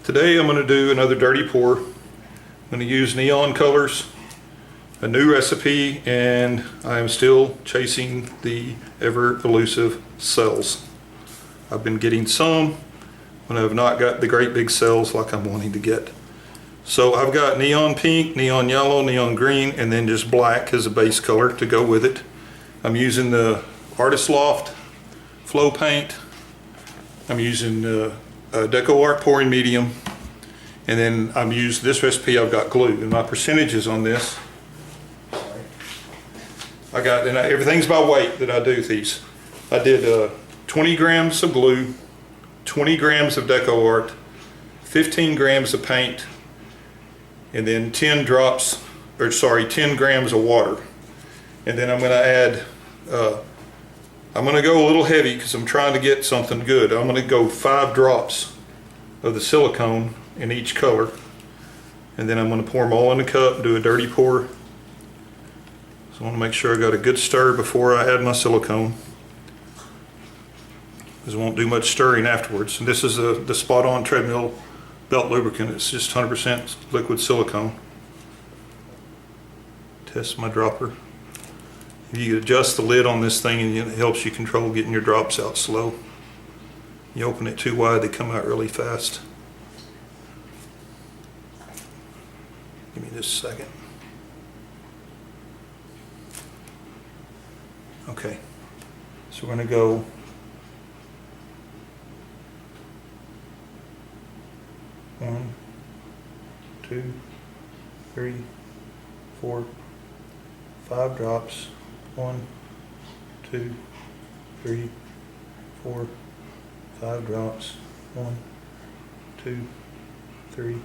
Today I'm going to do another dirty pour. I'm going to use neon colors, a new recipe, and I am still chasing the ever elusive cells. I've been getting some, but I've not got the great big cells like I'm wanting to get. So I've got neon pink, neon yellow, neon green, and then just black as a base color to go with it. I'm using the Artist Loft flow paint. I'm using Decoart pouring medium, and then I'm using this recipe. I've got glue, and my percentages on this, I got, and everything's by weight that I do these. I did 20 grams of glue, 20 grams of Decoart, 15 grams of paint, and then 10 grams of water. And then I'm going to add, I'm going to go a little heavy because I'm trying to get something good. I'm going to go 5 drops of the silicone in each color, and then I'm going to pour them all in a cup and do a dirty pour. So I want to make sure I got a good stir before I add my silicone, because I won't do much stirring afterwards. And this is the Spot On treadmill belt lubricant. It's just 100% liquid silicone. Test my dropper. You adjust the lid on this thing, and it helps you control getting your drops out slow. You open it too wide, they come out really fast. Give me just a second. Okay, so we're going to go one, 2, 3, 4, 5 drops. 1, 2, 3, 4, 5 drops. 1, 2, 3,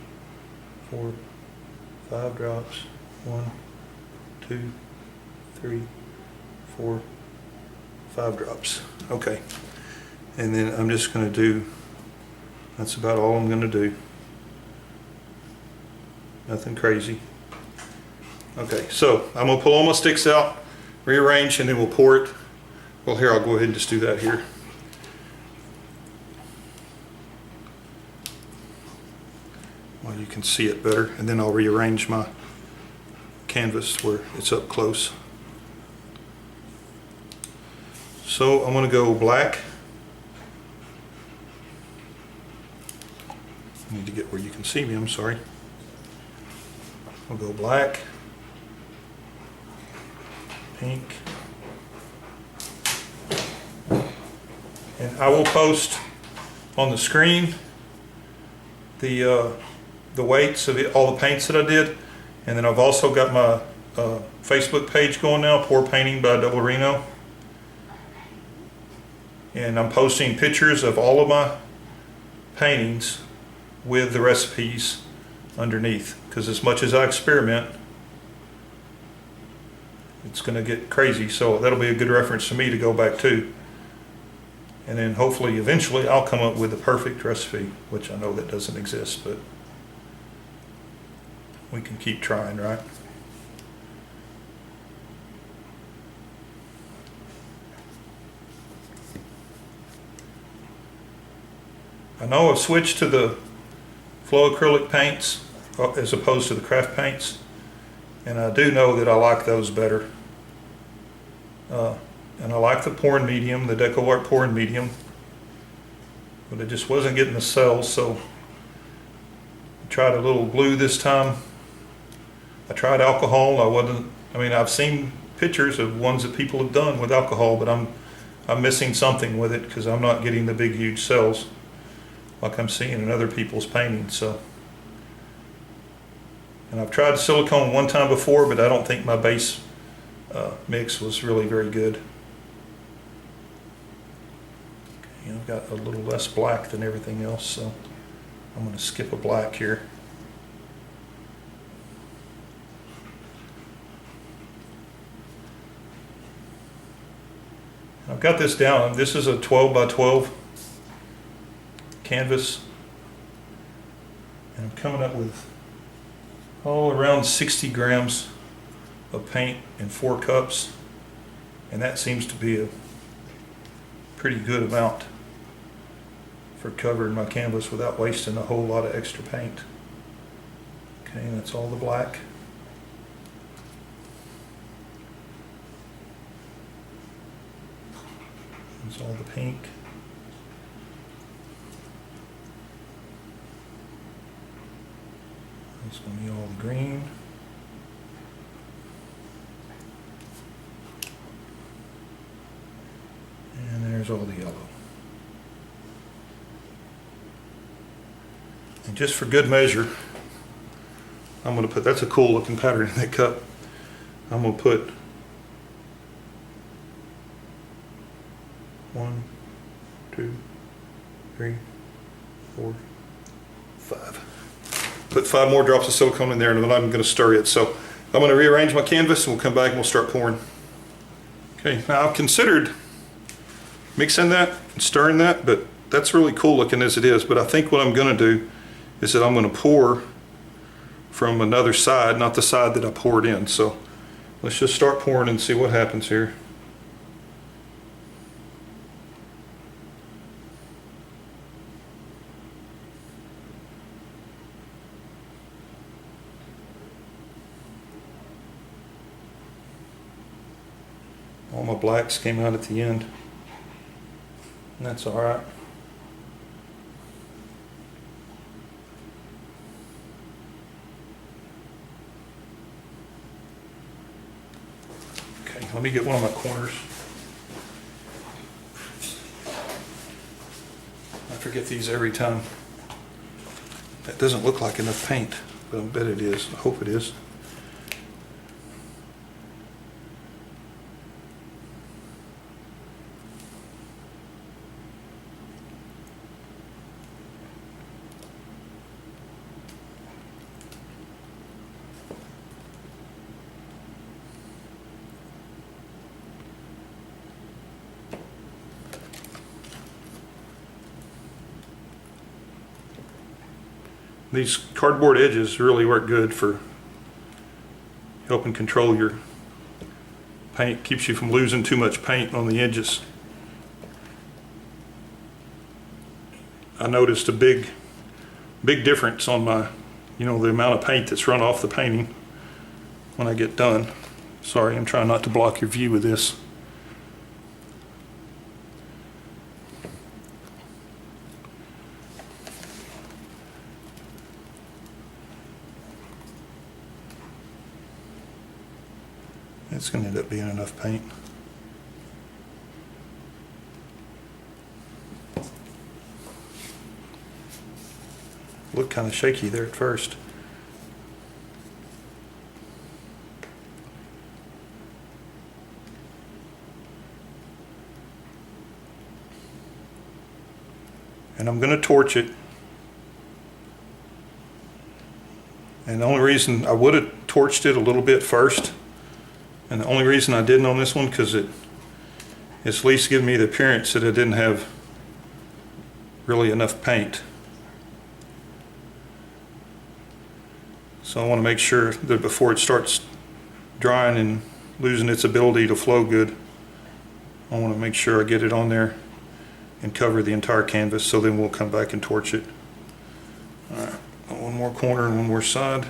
4, 5 drops. 1, 2, 3, 4, 5 drops. Okay, and then I'm just going to do, that's about all I'm going to do. Nothing crazy. Okay, so I'm going to pull all my sticks out, rearrange, and then we'll pour it. Well, here, I'll go ahead and just do that here. Well, you can see it better, and then I'll rearrange my canvas where it's up close. So I'm going to go black. I need to get where you can see me, I'm sorry. I'll go black, pink, and I will post on the screen the weights of all the paints that I did, and then I've also got my Facebook page going now, Pour Painting by Doublereno, and I'm posting pictures of all of my paintings with the recipes underneath, because as much as I experiment, it's going to get crazy, so that'll be a good reference to me to go back to, and then hopefully eventually I'll come up with the perfect recipe, which I know that doesn't exist, but we can keep trying, right? I know I've switched to the flow acrylic paints as opposed to the craft paints, and I do know that I like those better. And I like the pouring medium, the Decoart pouring medium, but it just wasn't getting the cells, so I tried a little glue this time. I tried alcohol. I've seen pictures of ones that people have done with alcohol, but I'm missing something with it because I'm not getting the big huge cells like I'm seeing in other people's paintings. So, and I've tried silicone one time before, but I don't think my base mix was really very good. Okay, I've got a little less black than everything else, so I'm going to skip a black here. I've got this down. This is a 12 by 12 canvas, and I'm coming up with around 60 grams of paint in 4 cups, and that seems to be a pretty good amount for covering my canvas without wasting a whole lot of extra paint. Okay, that's all the black. That's all the pink. That's going to be all the green. And there's all the yellow. And just for good measure, I'm going to put, that's a cool looking pattern in that cup. I'm going to put 1, 2, 3, 4, 5. Put 5 more drops of silicone in there, and then I'm going to stir it. So I'm going to rearrange my canvas, and we'll come back and we'll start pouring. Okay, now I've considered mixing that and stirring that, but that's really cool looking as it is. But I think what I'm going to do is that I'm going to pour from another side, not the side that I poured in. So let's just start pouring and see what happens here. All my blacks came out at the end, and that's all right. Okay, let me get one of my corners. I forget these every time. That doesn't look like enough paint, but I bet it is. I hope it is. These cardboard edges really work good for helping control your paint. Keeps you from losing too much paint on the edges. I noticed a big difference on my, the amount of paint that's run off the painting when I get done. Sorry, I'm trying not to block your view with this. It's going to end up being enough paint. Looked kind of shaky there at first. And I'm going to torch it. And the only reason I would have torched it a little bit first, and the only reason I didn't on this one, because it's at least giving me the appearance that I didn't have really enough paint. So I want to make sure that before it starts drying and losing its ability to flow good, I want to make sure I get it on there and cover the entire canvas, so then we'll come back and torch it. All right, one more corner and one more side.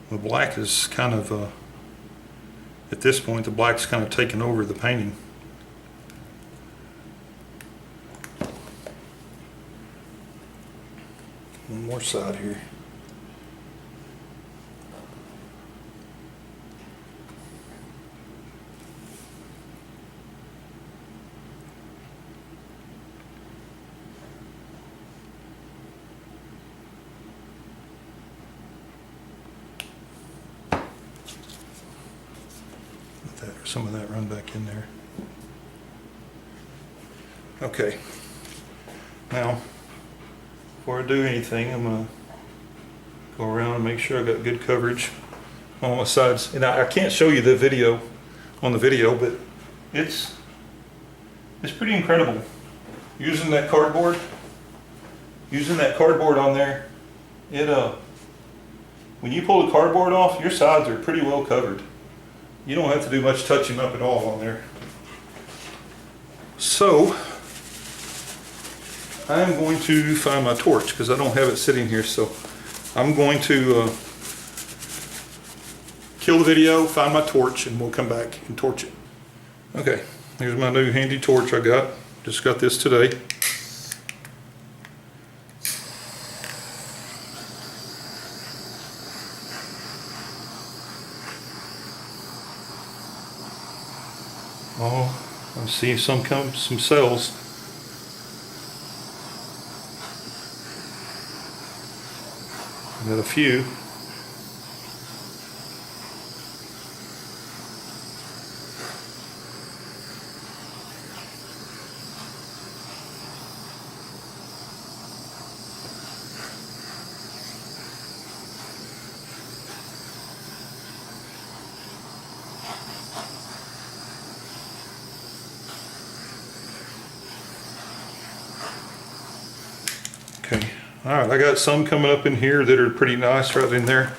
The black is kind of, at this point, the black's kind of taken over the painting. One more side here. Some of that run back in there. Okay, now before I do anything, I'm going to go around and make sure I got good coverage on all my sides. And I can't show you the video on the video, but it's pretty incredible using that cardboard. using that cardboard on there, it when you pull the cardboard off, your sides are pretty well covered. You don't have to do much touching up at all on there. So I'm going to find my torch because I don't have it sitting here. So I'm going to kill the video, find my torch, and we'll come back and torch it. Okay, here's my new handy torch I got. Just got this today. Oh, I see some cells. Got a few. Okay, all right, I got some coming up in here that are pretty nice right in there.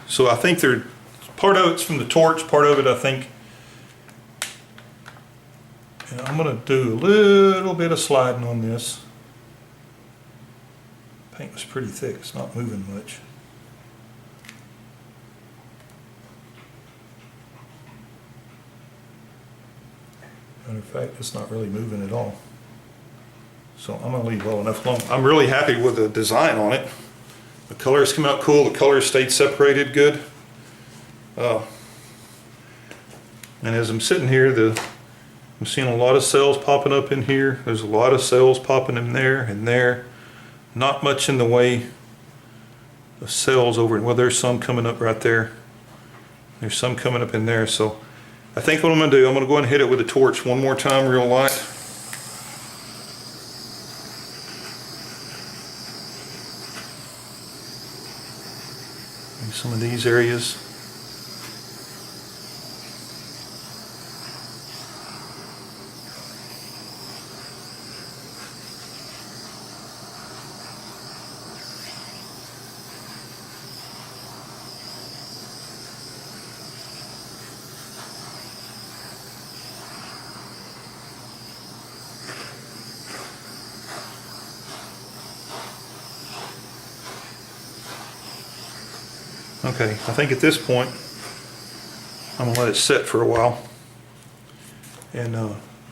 So I think they're, part of it's from the torch, part of it I think, and I'm gonna do a little bit of sliding on this. Paint was pretty thick, it's not moving much. Matter of fact, it's not really moving at all. So I'm going to leave well enough alone. I'm really happy with the design on it. The colors come out cool. The colors stayed separated good. And as I'm sitting here, I'm seeing a lot of cells popping up in here. There's a lot of cells popping in there and there. Not much in the way of cells over. Well, there's some coming up right there. There's some coming up in there. So I think what I'm going to do, I'm going to go ahead and hit it with a torch one more time real light. Some of these areas. Okay, I think at this point I'm gonna let it sit for a while, and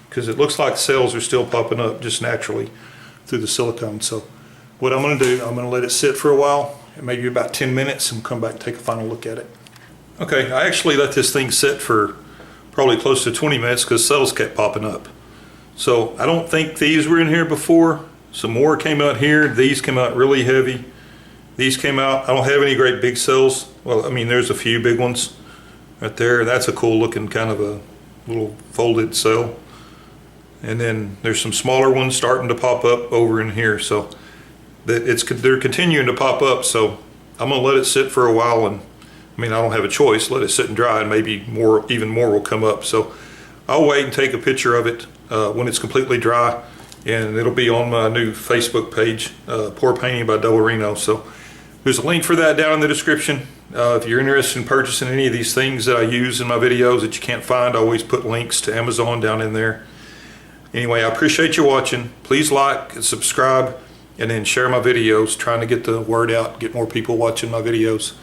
because it looks like cells are still popping up just naturally through the silicone. So what I'm gonna do, I'm gonna let it sit for a while, maybe about 10 minutes, and come back and take a final look at it. Okay, I actually let this thing sit for probably close to 20 minutes because cells kept popping up. So I don't think these were in here before. Some more came out here. These came out really heavy. These came out. I don't have any great big cells. Well, I mean, there's a few big ones right there. That's a cool looking kind of a little folded cell. And then there's some smaller ones starting to pop up over in here. So they're continuing to pop up. So I'm gonna let it sit for a while, and I mean, I don't have a choice. Let it sit and dry, and maybe more, even more will come up. So I'll wait and take a picture of it when it's completely dry, and it'll be on my new Facebook page, Pour Painting by Doublereno. So there's a link for that down in the description. If you're interested in purchasing any of these things that I use in my videos that you can't find, I always put links to Amazon down in there. Anyway, I appreciate you watching. Please like and subscribe, and then share my videos, trying to get the word out, get more people watching my videos.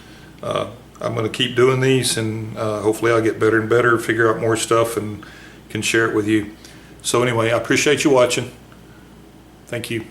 I'm going to keep doing these, and hopefully I'll get better and better, figure out more stuff, and can share it with you. So anyway, I appreciate you watching. Thank you.